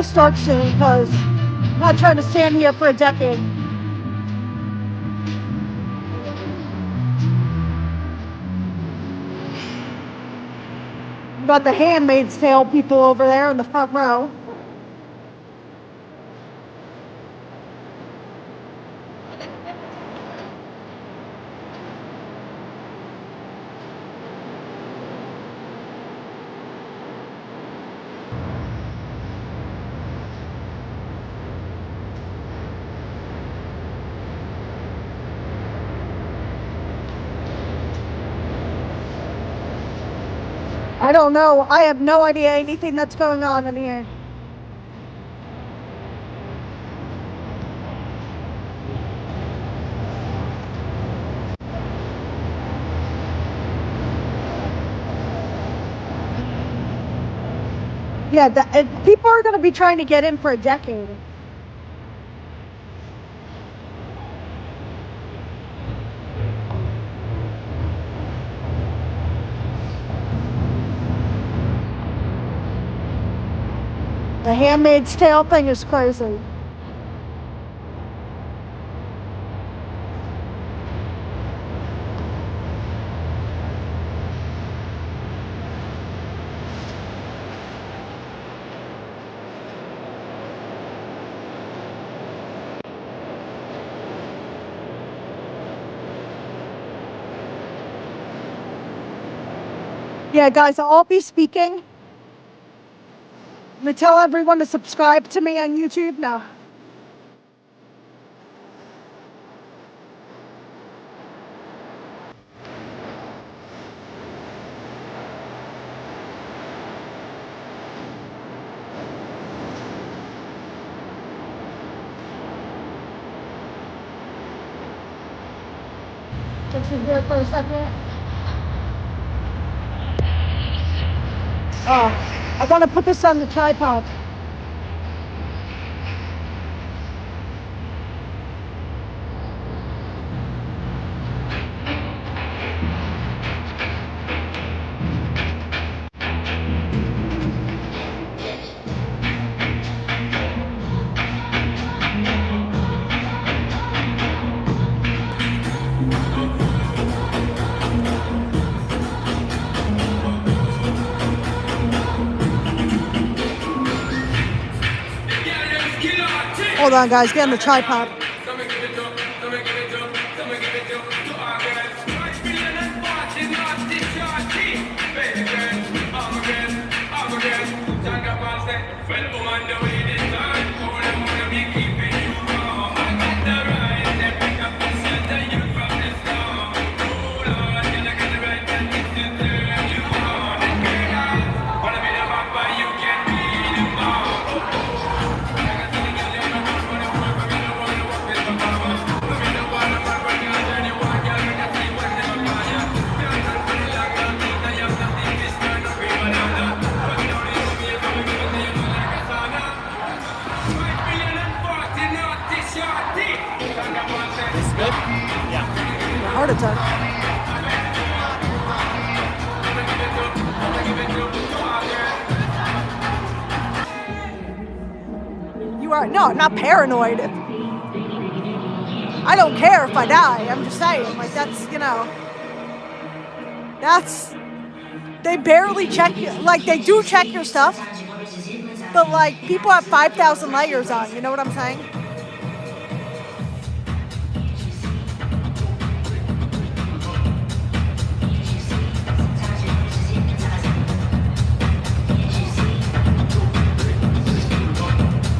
to start soon because I'm not trying to stand here for a decade. Got the Handmaid's Tale people over there in the front row. I don't know. I have no idea anything that's going on in here. Yeah, people are going to be trying to get in for a decade. The Handmaid's Tale thing is crazy. Yeah, guys, I'll be speaking. I'm going to tell everyone to subscribe to me on YouTube now. Just in here for a second. Oh, I want to put this on the tripod. Hold on, guys, get on the tripod. Heart attack. You are not paranoid. I don't care if I die. I'm just saying, like that's they barely check you. Like they do check your stuff, but like people have 5,000 layers on. You know what I'm saying?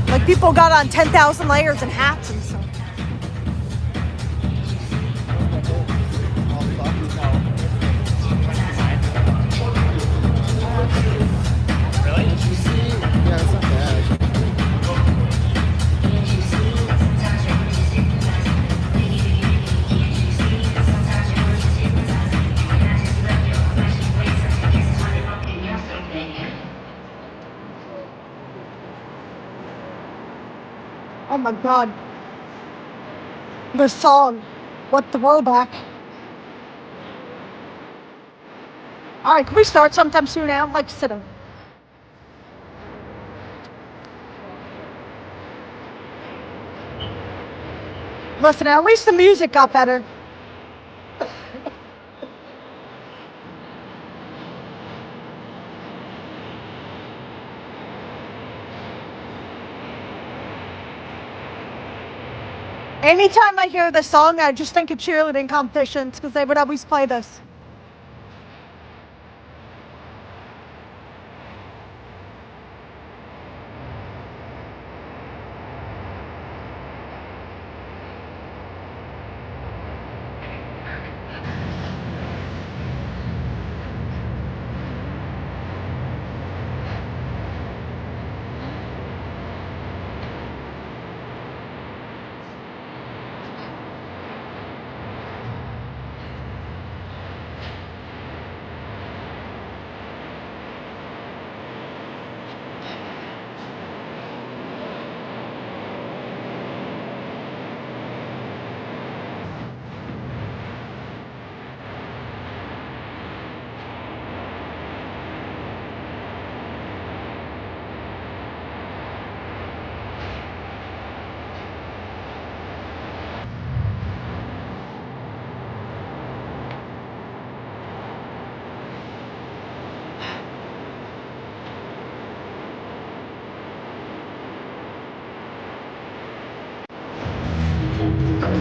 Like people got on 10,000 layers and hats and stuff. Really? Yeah, it's not bad. Oh my god. The song. What throwback. Alright, can we start sometime soon now? Like sit down. Listen, at least the music got better. Anytime I hear this song, I just think of cheerleading competitions because they would always play this.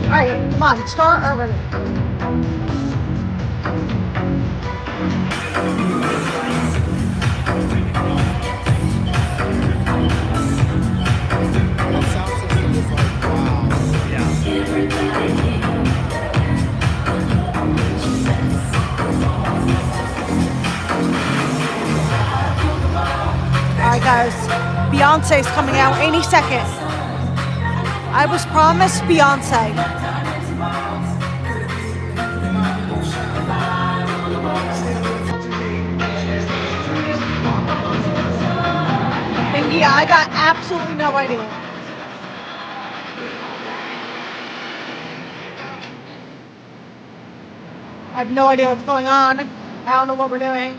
Alright, come on, start already. That sound to me is like, wow. Alright, guys, Beyonce's coming out any second. I was promised Beyonce. And yeah, I got absolutely no idea. I have no idea what's going on. I don't know what we're doing.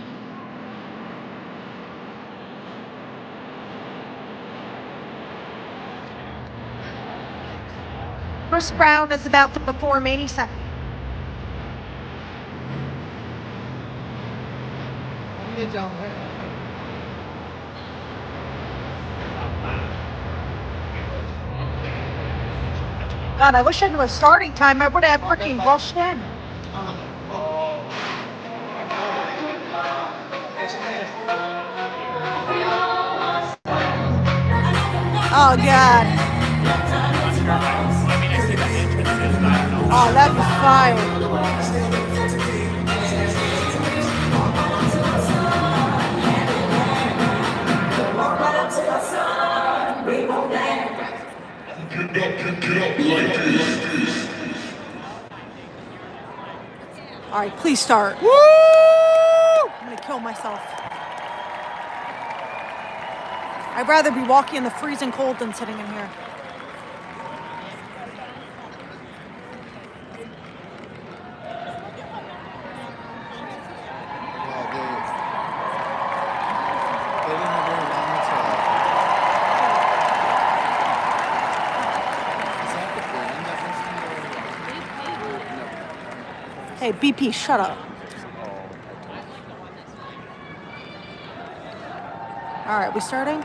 Chris Brown is about to perform any second. God, I wish I knew a starting time. I would have freaking rushed in. Oh, God. Oh, that'd be fire. All right, please start. Woo! I'm gonna kill myself. I'd rather be walking in the freezing cold than sitting in here. Hey, BP, shut up. All right, we starting?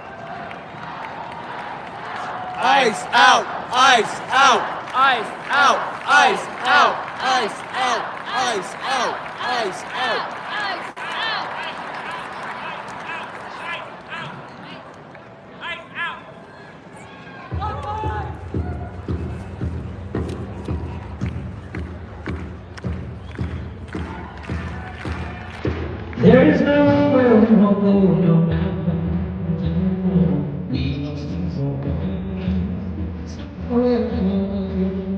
Ice out, ice out, ice out, ice out, ice out, ice out, ice out. There is nowhere we won't go, no matter what we must do.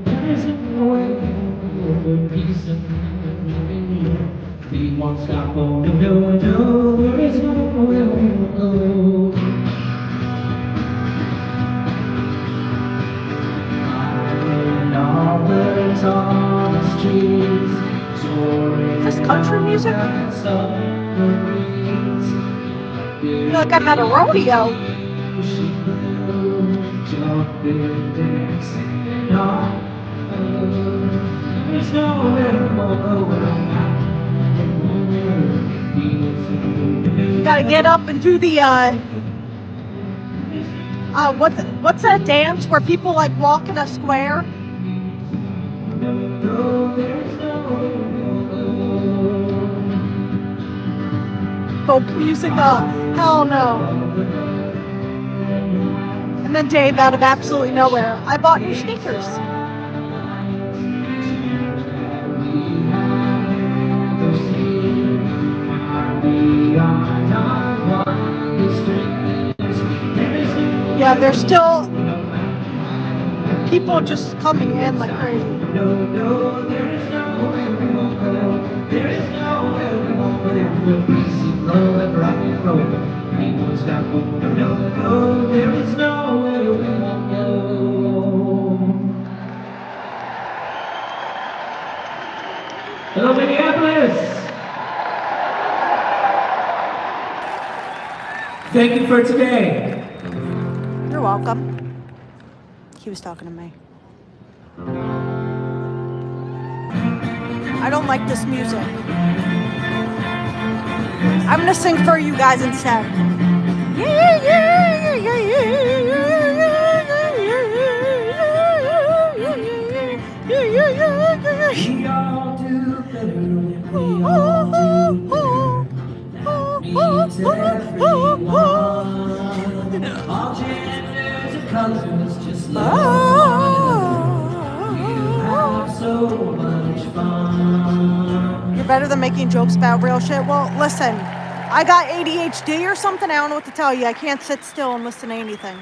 There is nowhere we won't go for peace and we won't stop, oh no, no, no. There is nowhere we won't go. Novels on the streets, Is this country music? I feel like I'm at a rodeo. There's nowhere to go where I'm You gotta get up and do the what's that dance where people like walk in a square? Folk music, hell no. And then Dave out of absolutely nowhere, I bought new sneakers. Yeah, there's still people just coming in like crazy. There is nowhere we won't go. We'll peace and love and rock and roll. We won't stop. No, there is nowhere we won't go. Hello, Minneapolis. Thank you for today. You're welcome. He was talking to me. I don't like this music. I'm gonna sing for you guys instead. We all do better when we all do better. That means everyone. All genders and colors just love one another. You have so much fun. You're better than making jokes about real shit. Well, listen, I got ADHD or something. I don't know what to tell you. I can't sit still and listen to anything.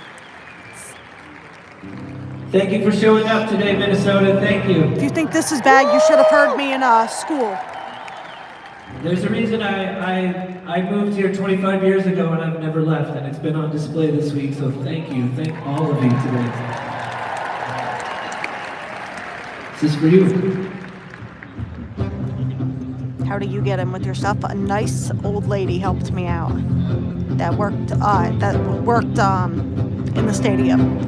Thank you for showing up today, Minnesota. Thank you. If you think this is bad, you should have heard me in school. There's a reason I moved here 25 years ago and I've never left, and it's been on display this week, so thank you. Thank all of you today. This is for you. How do you get in with your stuff? A nice old lady helped me out that worked in the stadium.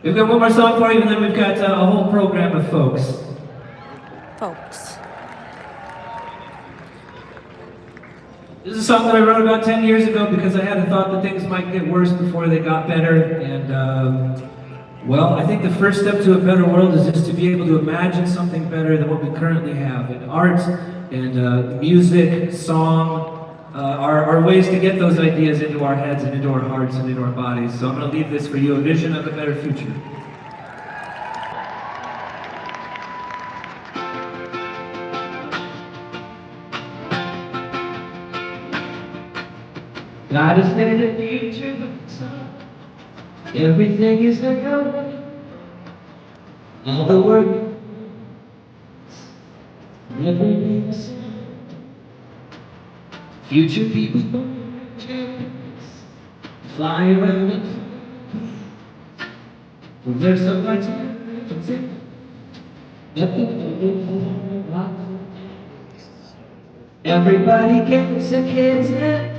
We've got one more song for you, and then we've got a whole program of folks. This is a song that I wrote about 10 years ago because I had a thought that things might get worse before they got better. And, well, I think the first step to a better world is just to be able to imagine something better than what we currently have. And art and music, song, are ways to get those ideas into our heads and into our hearts and into our bodies. So I'm going to leave this for you, a vision of a better future. God has made a future, everything is the good. All the work, everything is future people, fly around. There's so much everybody gets a kid's head.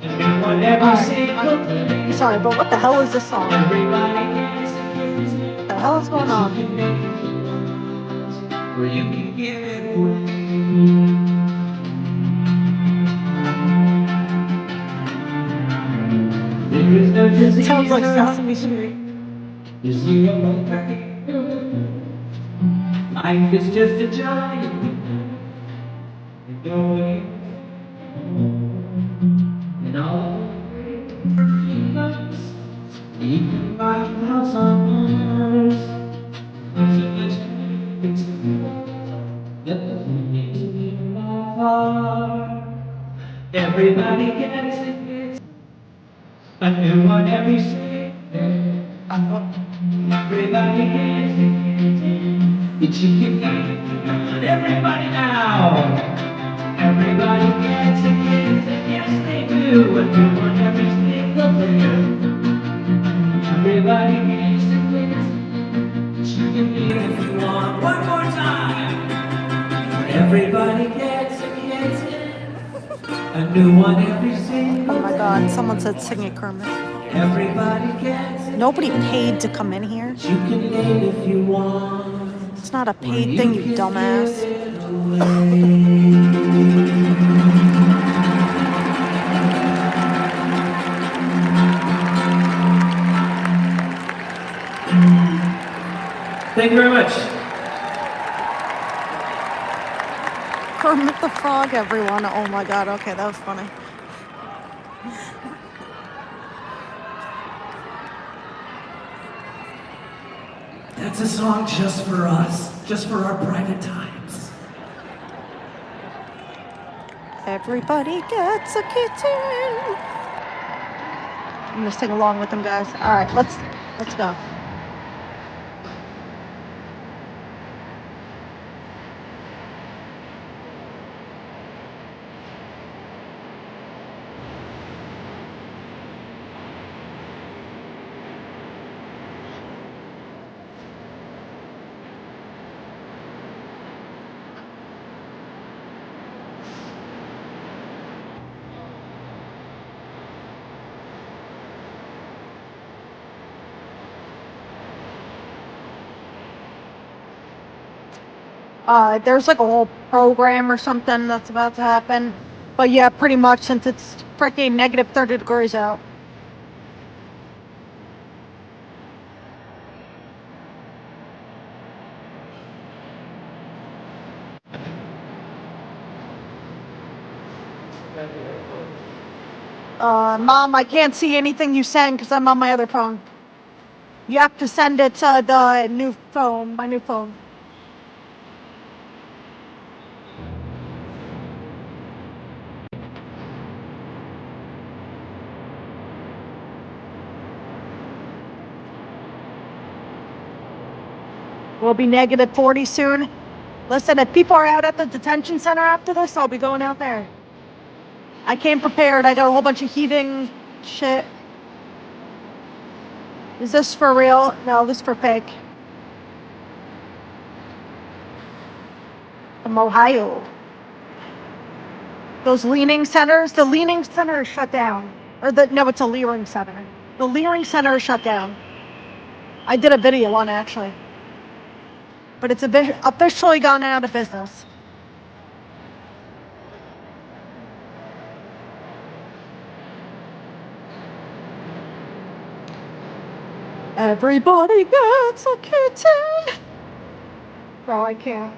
Everyone every single day. Sorry, but what the hell is this song? Everybody gets a kid's head. What the hell is going on? Where you can give it away. There is no disease. Sounds like Sesame Street. There's zero pain. Life is just a giant. And all you can buy a house on Mars. There's so much things to do that doesn't need to be far. Everybody gets it. A new one every single day. Everybody gets it. It's you can get it. Everybody now. Everybody gets it. Yes, they do. A new one every single day. Everybody gets it. You can be if you want. One more time. Everybody gets it. A A new one every single Oh my day. God, someone said sing it, Kermit. Everybody gets it. Nobody paid to come in here. You can name if you want. It's not a Or paid you thing, you can dumbass. give it away. Thank you very much. Kermit the Frog, everyone. Oh my God, okay, that was funny. That's a song just for us, just for our private times. Everybody gets a kitten. I'm gonna sing along with them, guys. All right, let's go. There's like a whole program or something that's about to happen. But yeah, pretty much since it's freaking negative 30 degrees out. Mom, I can't see anything you send because I'm on my other phone. You have to send it to the new phone, my new phone. We'll be negative 40 soon. Listen, if people are out at the detention center after this, I'll be going out there. I came prepared. I got a whole bunch of heating shit. Is this for real? No, this is for fake. From Ohio. Those leaning centers, the leaning center is shut down. No, it's a Leering Center. The Leering Center is shut down. I did a video on it, actually. But it's officially gone out of business. Everybody gets a kitten. Bro, I can't.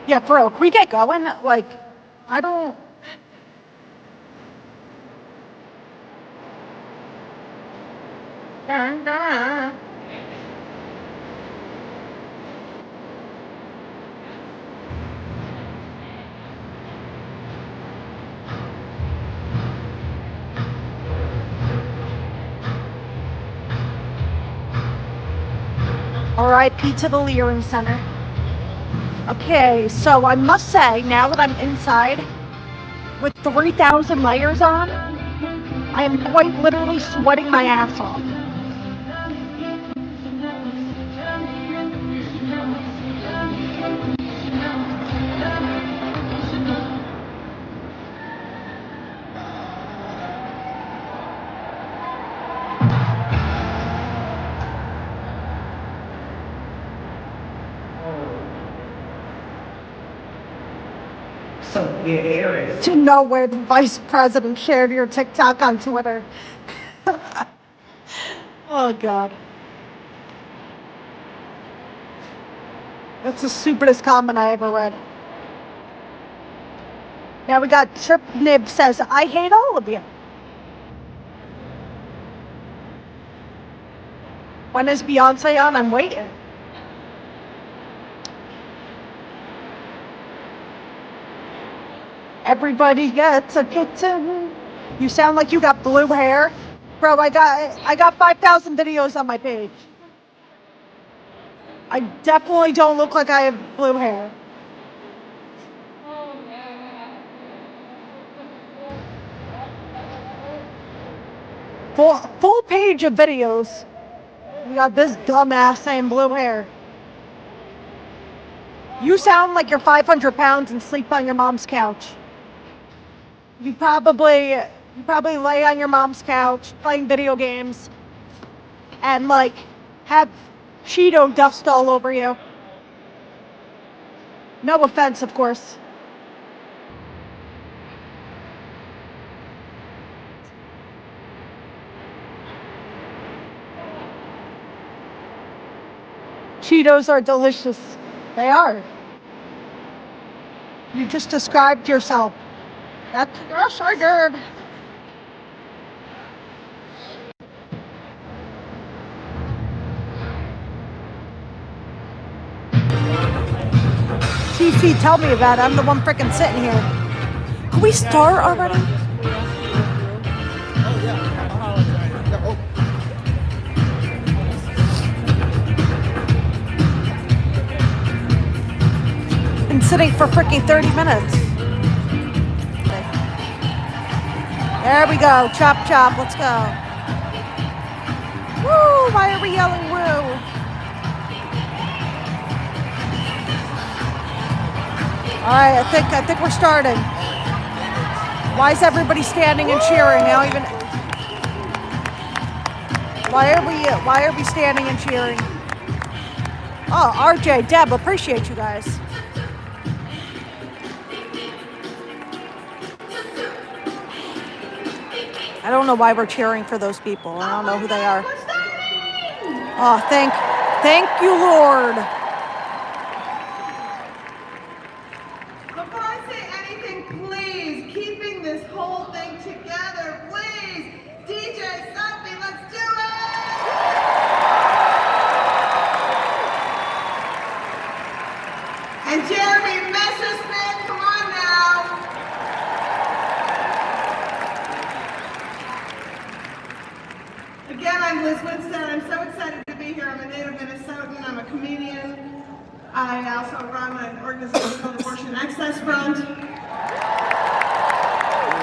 Yeah, bro, can we get going? Like, I don't. RIP to the Leering Center. Okay, so I must say, now that I'm inside, with 3,000 layers on, I am quite literally sweating my ass off. To know where the vice president shared your TikTok on Twitter. Oh, God. That's the stupidest comment I ever read. Now we got Trip Nib says, I hate all of you. When is Beyonce on? I'm waiting. Everybody gets a kitten. You sound like you got blue hair. Bro, I got 5,000 videos on my page. I definitely don't look like I have blue hair. Full page of videos. We got this dumbass saying blue hair. You sound like you're 500 pounds and sleep on your mom's couch. You probably lay on your mom's couch playing video games and like have Cheeto dust all over you. No offense, of course. Cheetos are delicious. They are. You just described yourself. Yes, I did. TC, tell me about it. I'm the one freaking sitting here. Can we start already? Oh, yeah. I apologize. Yeah, oh. Been sitting for freaking 30 minutes. There we go. Chop, chop. Let's go. Woo! Why are we yelling woo? All right, I think we're starting. Why is everybody standing and cheering? I don't even. Why are we standing and cheering? Oh, RJ, Deb, appreciate you guys. I don't know why we're cheering for those people. I don't know who they are. Oh, thank you, Lord. Before I say anything, please, keeping this whole thing together, please. DJ Sophie, let's do it! And Jeremy Messerschmidt, come on now. Again, I'm Liz Winstead. I'm so excited to be here. I'm a native Minnesotan. I'm a comedian. I also run an organization called Abortion Access Front. Where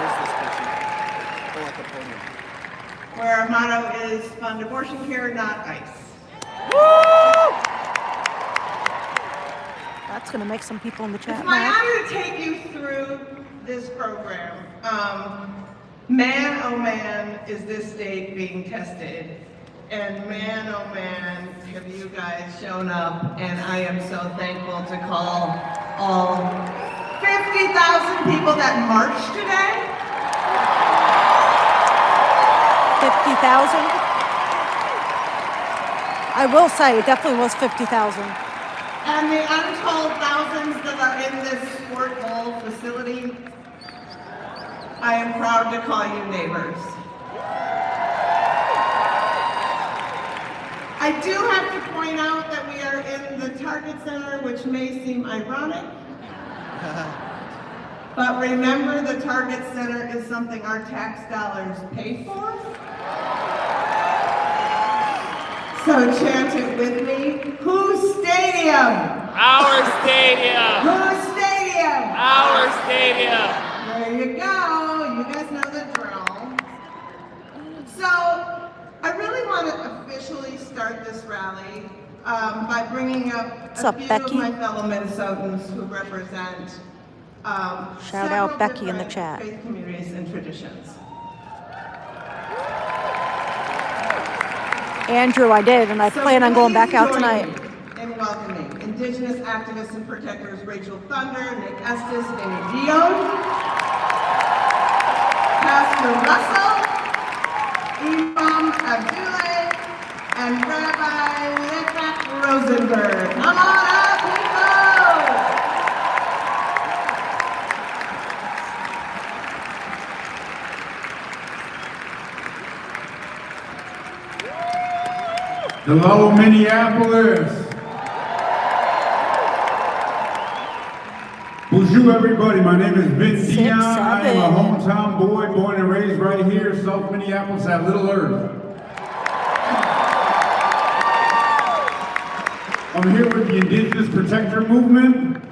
is this picture? Pull out the podium. Where our motto is fund abortion care, not ICE. Woo! That's gonna make some people in the chat It's my mad. honor to take you through this program. Man, oh man, is this state being tested. And man, oh man, have you guys shown up. And I am so thankful to call all 50,000 people that marched today. 50,000? I will say, it definitely was 50,000. And the untold thousands that are in this sport hall facility, I am proud to call you neighbors. I do have to point out that we are in the Target Center, which may seem ironic. But remember, the Target Center is something our tax dollars pay for. So chant it with me. Whose stadium? Our stadium! Whose stadium? Our stadium! There you go. You guys know the drill. So I really want to officially start this rally by bringing up What's a up, few Becky? of my fellow Minnesotans who represent Shout out several Becky in the different chat. faith communities and traditions. Andrew, I did, and I So plan on going back out please join tonight. me in welcoming Indigenous activists and protectors Rachel Thunder, Nick Estes, and Amy Dion, Pastor Russell, Imam Abdullah, and Rabbi Lekat Rosenberg. Come on up, people! Hello, Minneapolis. Bonjour, everybody. My name is Vince 6, Dion. I am 7. a hometown boy, born and raised right here, South Minneapolis at Little Earth. I'm here with the Indigenous Protector Movement,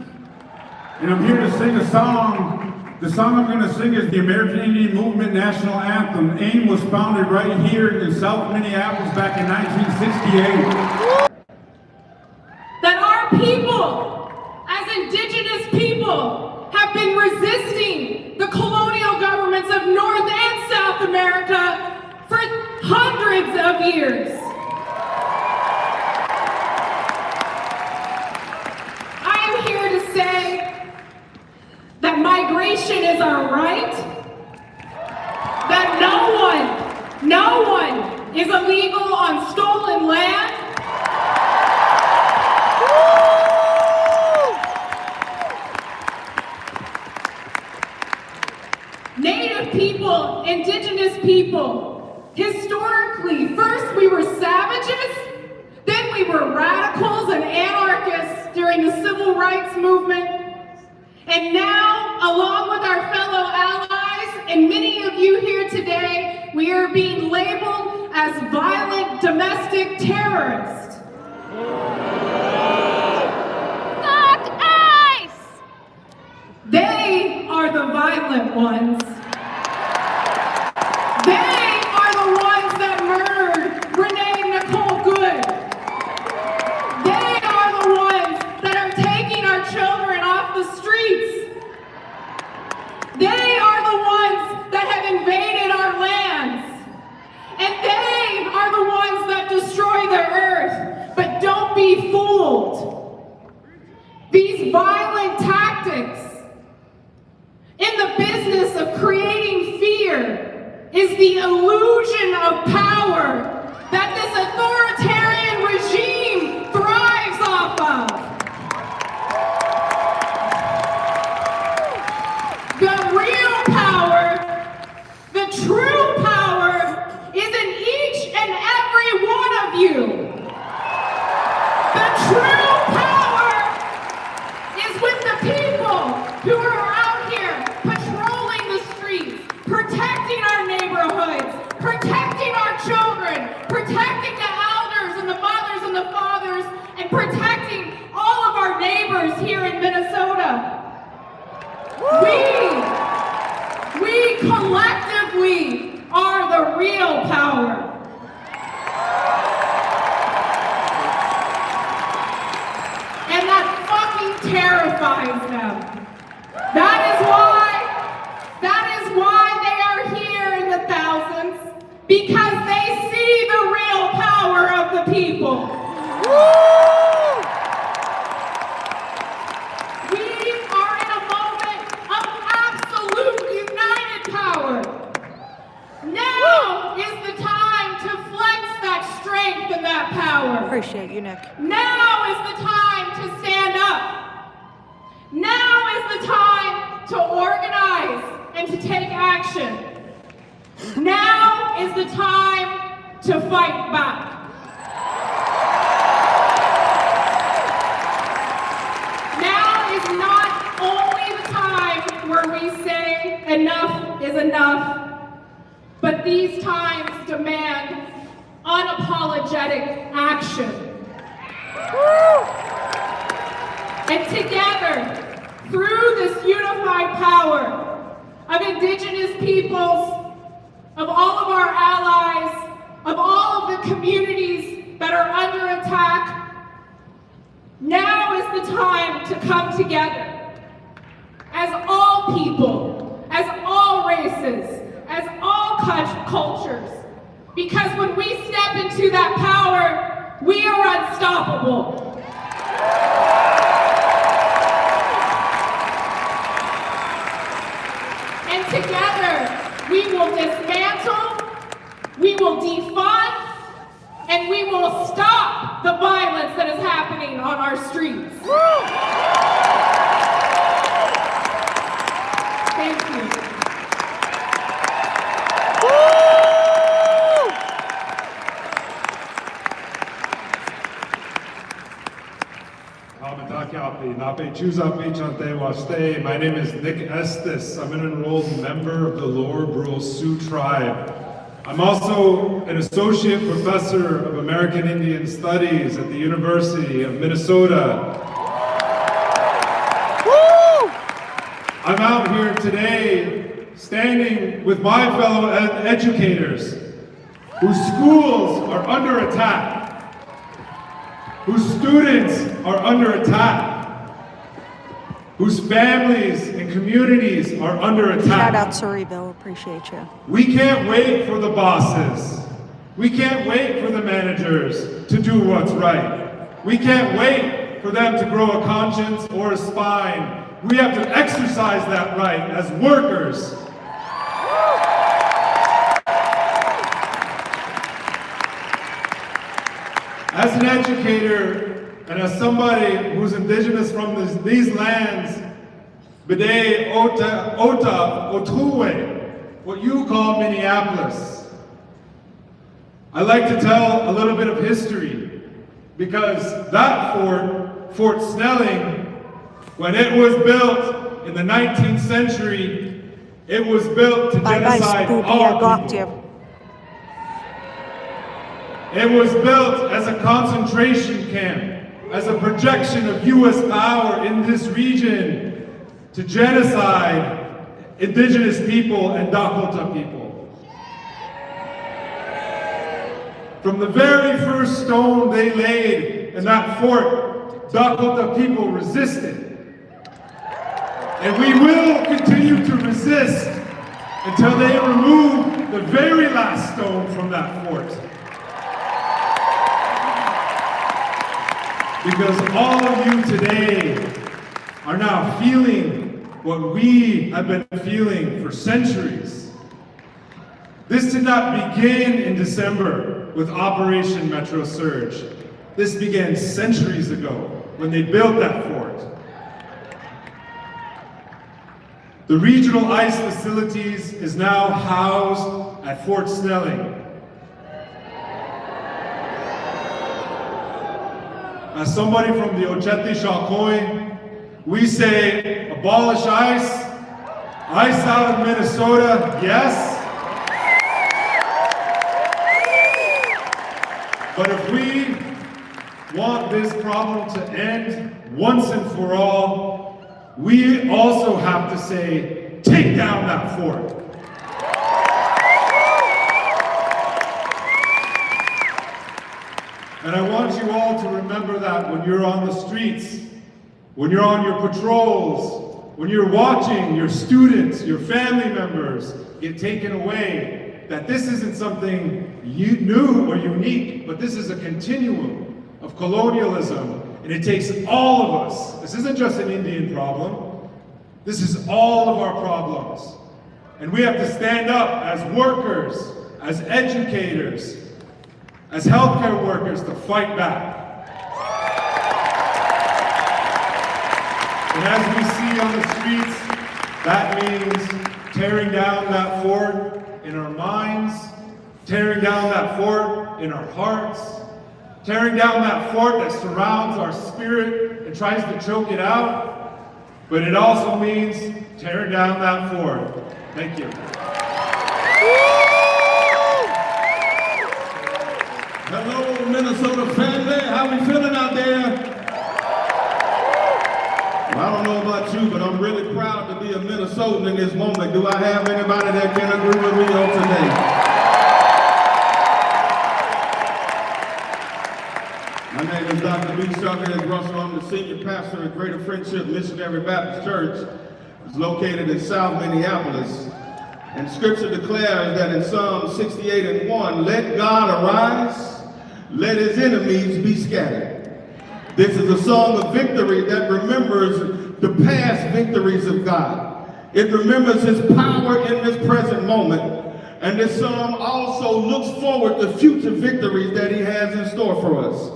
and I'm here to sing a song The song I'm going to sing is the American Indian Movement National Anthem. AIM was founded right here in South Minneapolis back in 1968. That our people, as Indigenous people, have been resisting the colonial governments of North and South America for hundreds of years. I am here to say that migration is our right, that no one is illegal on stolen land. Native people, Indigenous people, historically, first we were savages, then we were radicals and anarchists during the Civil Rights Movement, and now, along with our fellow allies, and many of you here today, we are being labeled as violent domestic terrorists. Fuck ICE! They are the violent ones. They are the ones that murdered Renee Nicole Good. They are the ones that are taking our children off the streets. They are the ones that have invaded our lands. And they are the ones that destroy the earth. But don't be fooled. These violent tactics in the business of creating fear is the illusion of power that this authoritarian regime thrives off of. The real power, the true power, is in each and every one of you. The true power is with the people who are out here patrolling the streets, protecting our neighborhoods, protecting our children, protecting the elders and the mothers and the fathers, and protecting all of our neighbors here in Minnesota. We collectively are the real power. And that fucking terrifies them. That is why they are here in the thousands, because they see the real power of the people. We are in a moment of absolute united power. Now is the time to flex that strength and that power. Appreciate you, Nick. Now is the time to stand up. Now is the time to organize and to take action. Now is the time to fight back. Now is not only the time where we say enough is enough, but these times demand unapologetic action. And together, through this unified power of Indigenous peoples, of all of our allies, of all of the communities that are under attack, now is the time to come together as all people, as all races, as all cultures. Because when we step into that power, we are unstoppable. And together, we will dismantle, we will defund, and we will stop the violence that is happening on our streets. Thank you. My name is Nick Estes. I'm an enrolled member of the Lower Brule Sioux Tribe. I'm also an associate professor of American Indian Studies at the University of Minnesota. I'm out here today standing with my fellow educators whose schools are under attack, whose students are under attack, whose families and communities are under attack. Shout out Surreyville, appreciate you. We can't wait for the bosses. We can't wait for the managers to do what's right. We can't wait for them to grow a conscience or a spine. We have to exercise that right as workers. As an educator and as somebody who's indigenous from these lands, Bede Ota Otuwe, what you call Minneapolis, I like to tell a little bit of history because that Fort Snelling, when it was built in the 19th century, it was built to genocide all people. It was built as a concentration camp, as a projection of US power in this region to genocide indigenous people and Dakota people. From the very first stone they laid in that fort, Dakota people resisted. And we will continue to resist until they remove the very last stone from that fort. Because all of you today are now feeling what we have been feeling for centuries. This did not begin in December with Operation Metro Surge. This began centuries ago when they built that fort. The regional ICE facilities is now housed at Fort Snelling. As somebody from the Ocheti Shakoi, we say abolish ICE, ICE out of Minnesota, yes. But if we want this problem to end once and for all, we also have to say, take down that fort. And I want you all to remember that when you're on the streets, when you're on your patrols, when you're watching your students, your family members get taken away, that this isn't something new or unique, but this is a continuum of colonialism, and it takes all of us. This isn't just an Indian problem. This is all of our problems. And we have to stand up as workers, as educators, as healthcare workers to fight back. And as we see on the streets, that means tearing down that fort in our minds, tearing down that fort in our hearts, tearing down that fort that surrounds our spirit and tries to choke it out. But it also means tearing down that fort. Thank you. Hello, Minnesota family. How we feeling out there? Well, I don't know about you, but I'm really proud to be a Minnesotan in this moment. Do I have anybody that can agree with me on today? My name is Dr. B. Shucker Russell. I'm the senior pastor at Greater Friendship Missionary Baptist Church. It's located in South Minneapolis. And scripture declares that in Psalm 68:1, let God arise, let his enemies be scattered. This is a song of victory that remembers the past victories of God. It remembers his power in this present moment. And this psalm also looks forward to future victories that he has in store for us.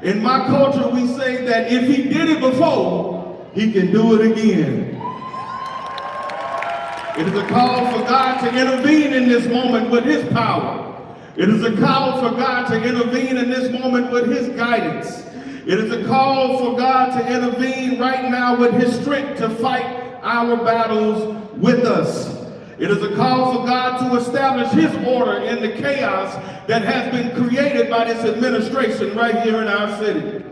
In my culture, we say that if he did it before, he can do it again. It is a call for God to intervene in this moment with his power. It is a call for God to intervene in this moment with his guidance. It is a call for God to intervene right now with his strength to fight our battles with us. It is a call for God to establish his order in the chaos that has been created by this administration right here in our city.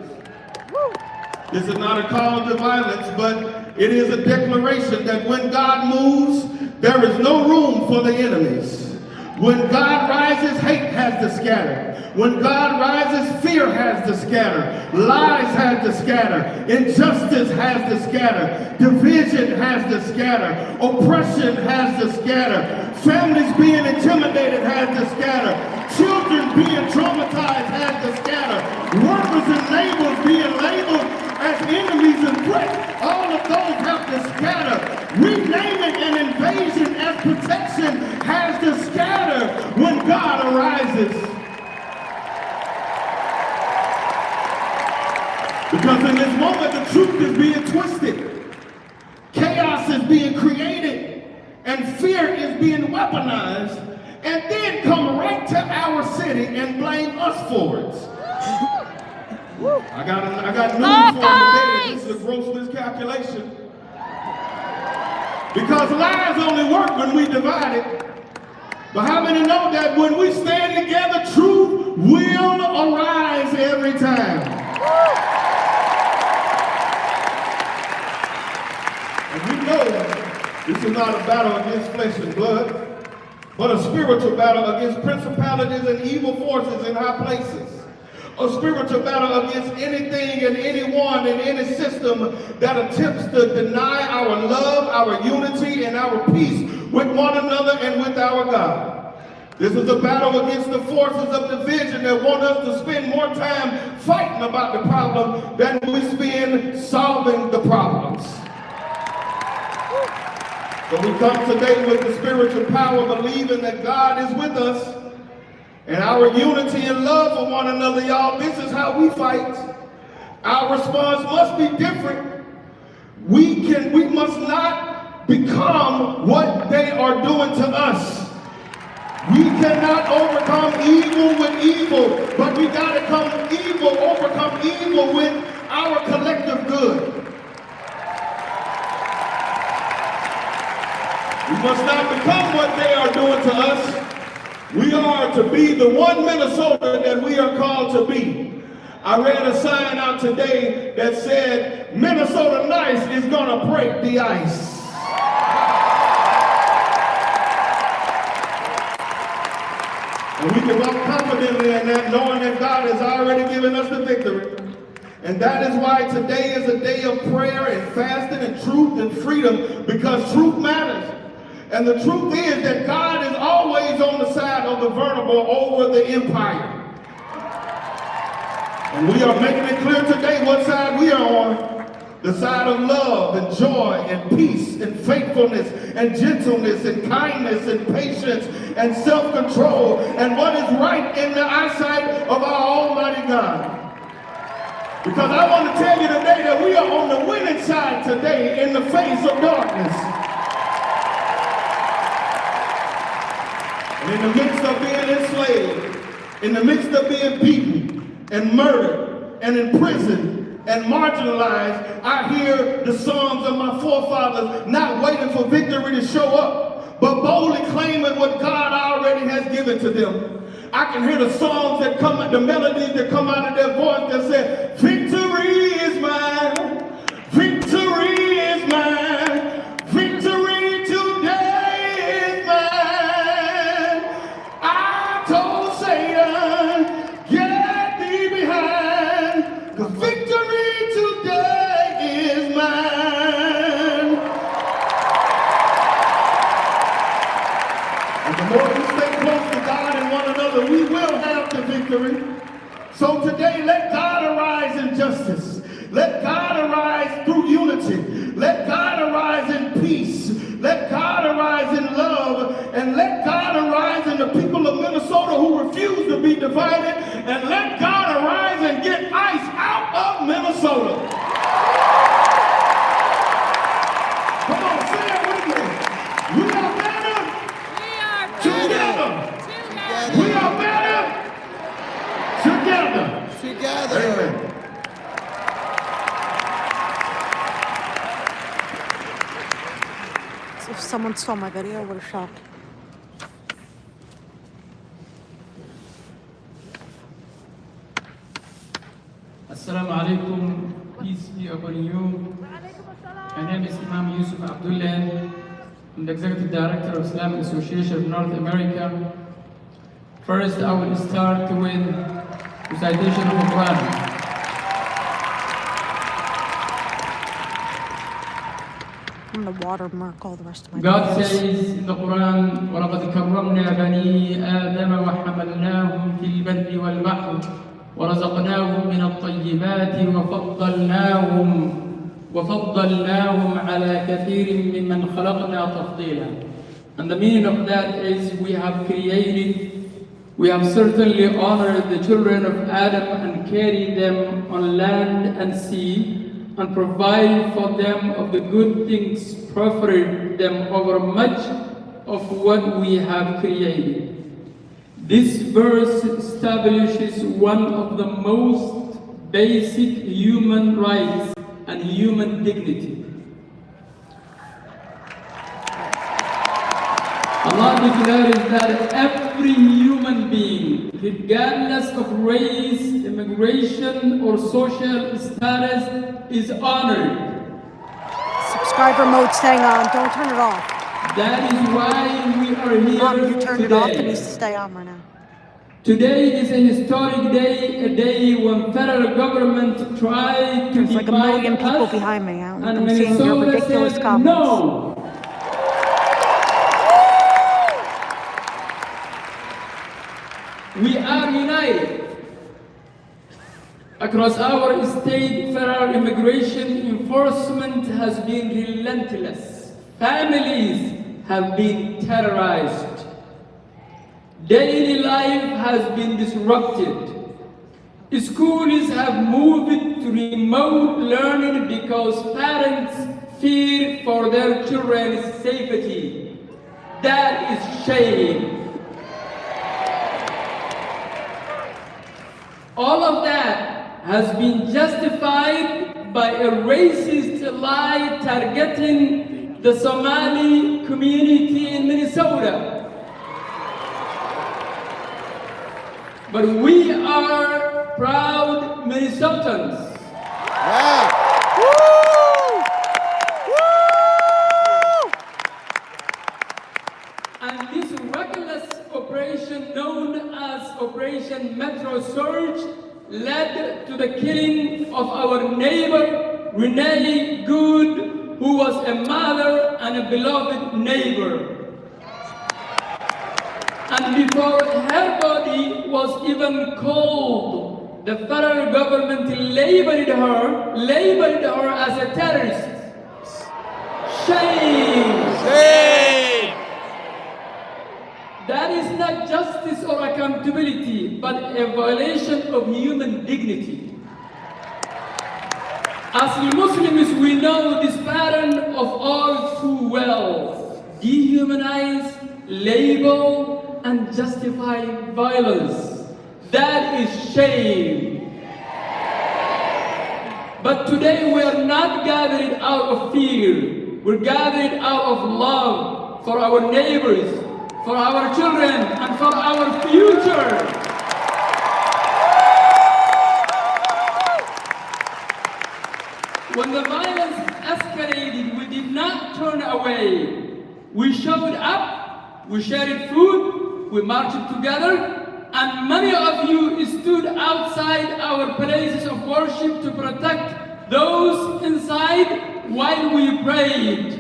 This is not a call to violence, but It is a declaration that when God moves, there is no room for the enemies. When God rises, hate has to scatter. When God rises, fear has to scatter. Lies have to scatter. Injustice has to scatter. Division has to scatter. Oppression has to scatter. Families being intimidated has to scatter. Children being traumatized has to scatter. Workers and neighbors being labeled as enemies and threats, all of those have to scatter. Renaming an invasion as protection has to scatter when God arises. Because in this moment, the truth is being twisted. Chaos is being created, and fear is being weaponized, and then come right to our city and blame us for it. I got news for you today. This is a gross miscalculation. Because lies only work when we divide it. But how many know that when we stand together, truth will arise every time? And we know this is not a battle against flesh and blood, but a spiritual battle against principalities and evil forces in high places. A spiritual battle against anything and anyone and any system that attempts to deny our love, our unity, and our peace with one another and with our God. This is a battle against the forces of division that want us to spend more time fighting about the problem than we spend solving the problems. So we come today with the spiritual power, believing that God is with us. And our unity and love for one another, y'all, this is how we fight. Our response must be different. We must not become what they are doing to us. We cannot overcome evil with evil, but we gotta overcome evil with our collective good. We must not become what they are doing to us. We are to be the one Minnesota that we are called to be. I read a sign out today that said, Minnesota nice is gonna break the ice. And we can walk confidently in that, knowing that God has already given us the victory. And that is why today is a day of prayer and fasting and truth and freedom, because truth matters. And the truth is that God is always on the side of the vulnerable over the empire. And we are making it clear today what side we are on. The side of love and joy and peace and faithfulness and gentleness and kindness and patience and self-control and what is right in the eyesight of our Almighty God. Because I want to tell you today that we are on the winning side today in the face of darkness. And in the midst of being enslaved, in the midst of being beaten and murdered and imprisoned and marginalized, I hear the songs of my forefathers not waiting for victory to show up, but boldly claiming what God already has given to them. I can hear the songs that come, the melodies that come out of their voice that say, victory is mine, victory is mine, victory today is mine. I told Satan, get thee behind, 'cause victory today is mine. And the more we stay close to God and one another, we will have the victory. So today, let God arise in justice. Let God arise through unity. Let God arise in peace. Let God arise in love. And let God arise in the people of Minnesota who refuse to be divided. And let God arise and get ICE out of Minnesota. Come on, say it with me. We are better. Together. We are better. Together. Amen. If someone saw my video, I would have shocked. السلام عليكم peace be upon you. My name is Imam Yusuf Abdullah. I'm the Executive Director of Islamic Association of North America. First, I will start with recitation of the Quran. I'm gonna watermark all the rest of my God videos. says in the Quran, وَلَقَدْ كَرَّمْنَا بَنِي آدَمَ وَحَمَلْنَاهُمْ فِي الْبَرِّ وَالْبَحْرِ وَرَزَقْنَاهُمْ مِنَ الطَّيِّبَاتِ وَفَضَّلْنَاهُمْ عَلَى كَثِيرٍ مِّمَّنْ خَلَقْنَا تَفْضِيلًا. And the meaning of that is we have certainly honored the children of Adam and carried them on land and sea, and provide for them of the good things, preferred them over much of what we have created. This verse establishes one of the most basic human rights and human dignity. Allah declares that every human being, regardless of race, immigration, or social status, is honored. Subscriber mode staying on. Don't turn it off. That is why we are here Mom, you turned it off. It today. needs to stay on right now. Today is a historic day, a day when federal government tried to There's like a divide million people us, behind me. and I'm seeing your Minnesota ridiculous said comments. no. We are united. Across our state, federal immigration enforcement has been relentless. Families have been terrorized. Daily life has been disrupted. Schools have moved to remote learning because parents fear for their children's safety. That is shame. All of that has been justified by a racist lie targeting the Somali community in Minnesota. But we are proud Minnesotans. Yeah. And this reckless operation known as Operation Metro Surge led to the killing of our neighbor, Renee Good, who was a mother and a beloved neighbor. And before her body was even cold, the federal government labeled her as a terrorist. Shame! Shame! That is not justice or accountability, but a violation of human dignity. As Muslims, we know this pattern of all too well. Dehumanize, label, and justify violence. That is shame. But today we are not gathered out of fear. We're gathered out of love for our neighbors, for our children, and for our future. When the violence escalated, we did not turn away. We showed up, we shared food, we marched together, and many of you stood outside our places of worship to protect those inside while we prayed.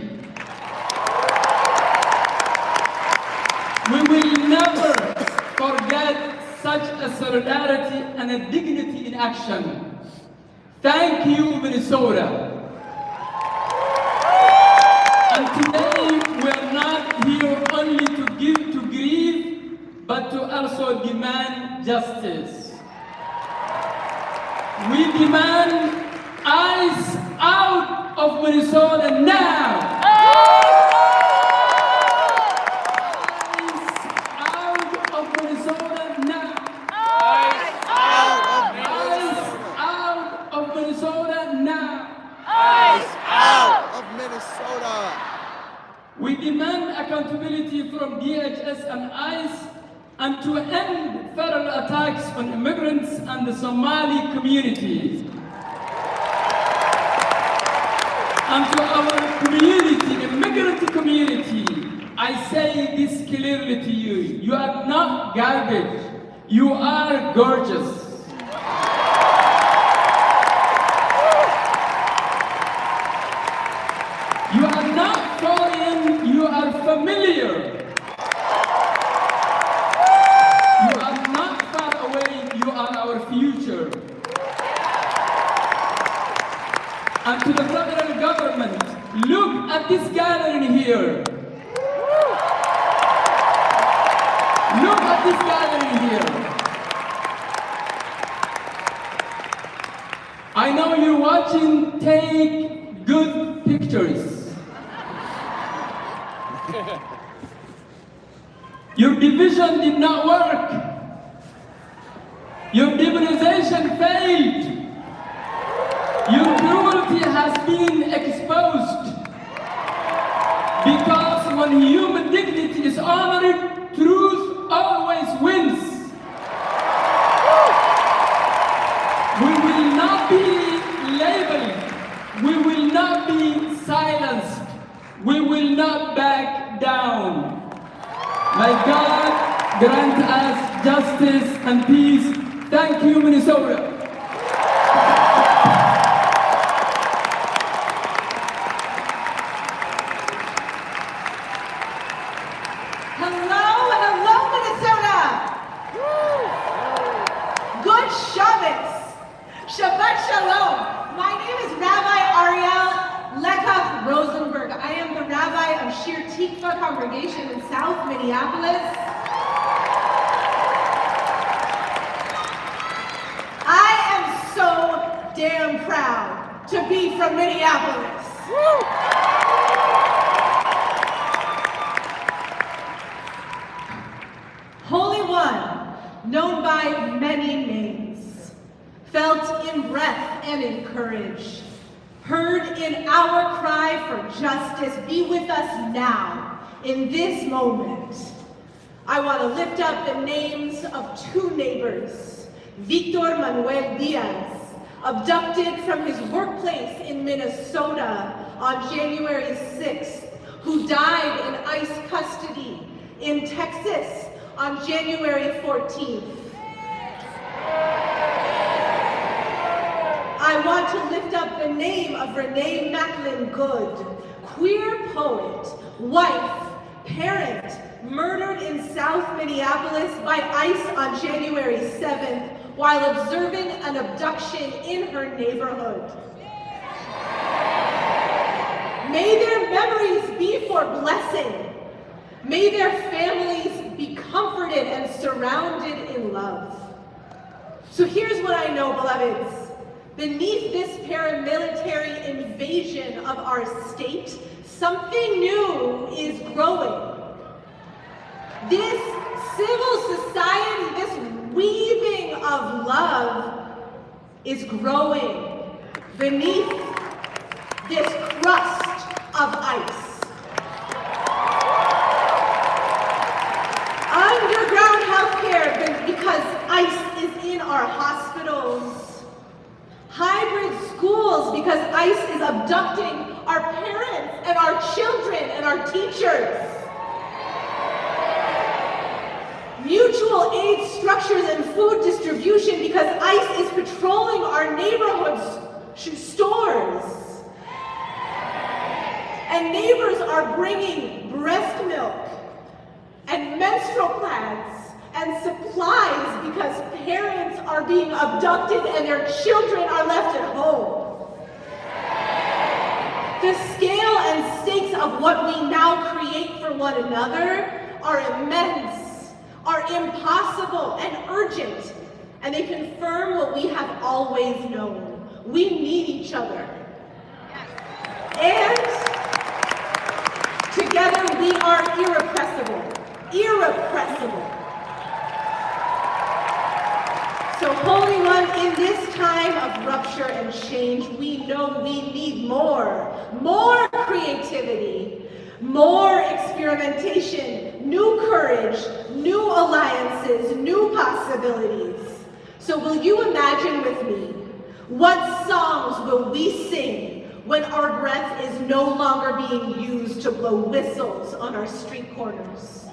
We will never forget such a solidarity and a dignity in action. Thank you, Minnesota. And today, we are not here only to grieve, but to also demand justice. We demand ICE out of Minnesota now. We demand accountability from DHS and ICE and to end federal attacks on immigrants and the Somali community. And to our community, immigrant community, I say this clearly to you. You are not garbage. You are gorgeous. You are not foreign, you are familiar. You are not far away, you are our future. And to the federal government, look at this gathering here. Look at this gathering here. I know you're watching, take good pictures. Your division did not work. Your demonization failed. Your cruelty has been exposed. Because when human dignity is honored, truth always wins. We will not be labeled. We will not be silenced. We will not back down. May God grant us justice and peace. Thank you, Minnesota. Hello, Minnesota. Good Shabbos. Shabbat Shalom. My name is Rabbi Ariel Lekach Rosenberg. I am the rabbi of Shir Tikva congregation in South Minneapolis. I am so damn proud to be from Minneapolis. Holy One, known by many names, felt in breath and in courage, heard in our cry for justice, be with us now, in this moment. I want to lift up the names of two neighbors, Victor Manuel Diaz, abducted from his workplace in Minnesota on January 6th, who died in ICE custody in Texas on January 14th. I want to lift up the name of Renee Macklin Good, queer poet, wife, parent, murdered in South Minneapolis by ICE on January 7th while observing an abduction in her neighborhood. May their memories be for blessing. May their families be comforted and surrounded in love. So here's what I know, beloveds. Beneath this paramilitary invasion of our state, something new is growing. This civil society, this weaving of love is growing beneath this crust of ice. Underground healthcare, because ICE is in our hospitals. Hybrid schools, because ICE is abducting our parents and our children and our teachers. Mutual aid structures and food distribution, because ICE is patrolling our neighborhoods, stores. And neighbors are bringing breast milk and menstrual pads and supplies because parents are being abducted and their children are left at home. The scale and stakes of what we now create for one another are immense, are impossible and urgent, and they confirm what we have always known. We need each other. And together we are irrepressible. Irrepressible. So, Holy One, in this time of rupture and change, we know we need more creativity, more experimentation, new courage, new alliances, new possibilities. So will you imagine with me, what songs will we sing when our breath is no longer being used to blow whistles on our street corners?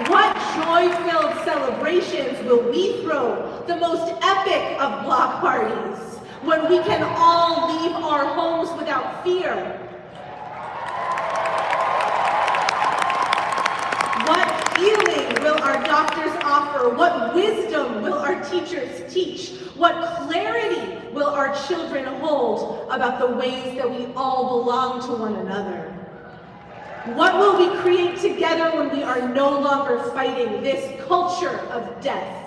What joy-filled celebrations will we throw, the most epic of block parties, when we can all leave our homes without fear? What healing will our doctors offer? What wisdom will our teachers teach? What clarity will our children hold about the ways that we all belong to one another? What will we create together when we are no longer fighting this culture of death?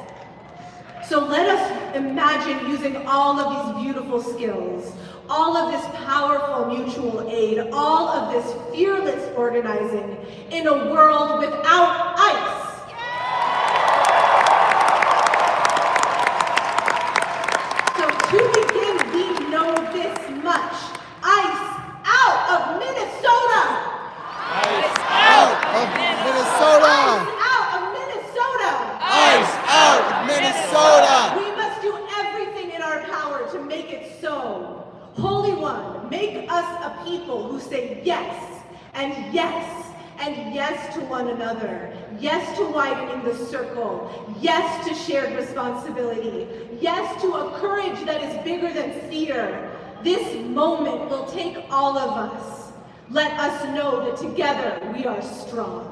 So let us imagine using all of these beautiful skills, all of this powerful mutual aid, all of this fearless organizing in a world without ICE. So to begin, we know this much. ICE out of Minnesota! Ice out of Minnesota! ICE out of Minnesota! Ice out of Minnesota! We must do everything in our power to make it so. Holy One, make us a people who say yes, and yes, and yes to one another. Yes to widening the circle. Yes to shared responsibility. Yes to a courage that is bigger than fear. This moment will take all of us. Let us know that together we are strong.